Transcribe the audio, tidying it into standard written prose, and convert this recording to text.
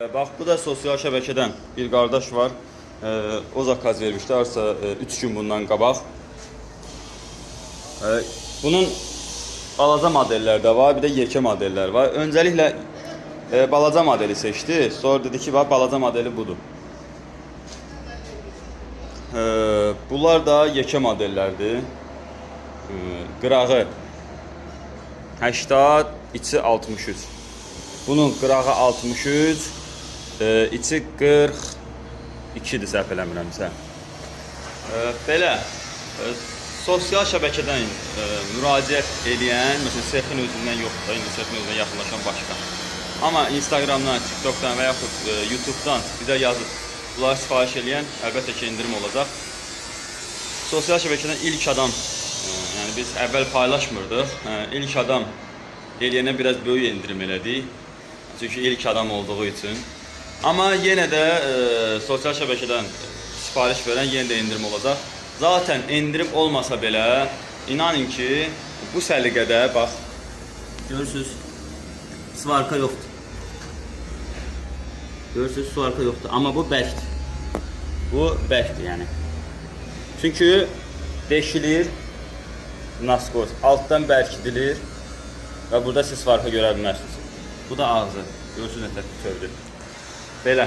Bax, bu da sosial şəbəkədən bir qardaş var. O zakaz vermişdi, arsa 3 gün bundan qabaq. Bunun balaca modellər də var, bir də yekə modellər var. Öncəliklə balaca modeli seçdi, sonra dedi ki, balaca modeli budur. Bunlar da yekə modellərdir. Qırağı 80, içi 63. Bunun qırağı 63, içi 42-dir, səhv eləmirəmsə. Belə, sosial şəbəkədən müraciət edən, məsələn, sexin özündən yoxdur da, indi sexin özündən yaxınlaşan başqa. Amma Instagramdan, TikTokdan və yaxud YouTubedan bizə yazıb, bunları sifariş edən əlbəttə ki, indirim olacaq. Sosial şəbəkədən ilk adam, yəni biz əvvəl paylaşmırdıq, ilk adam eləyənə biraz böyük indirim elədik. Çünki ilk adam olduğu üçün. Amma yenə də sosial şəbəkədən sifariş verən yenə də indirim olacaq. Zaten indirim olmasa belə, inanın ki, bu səliqədə, bax, görürsünüz, svarka yoxdur. Görürsünüz, svarka yoxdur. Amma bu bərkdir. Bu bərkdir, yəni. Çünki deşilir, naskoz, altdan bərkidilir və burada siz farkı görə bilmərsiniz. Bu da ağzı. Görürsünüz, nətər bütövdür. Belə.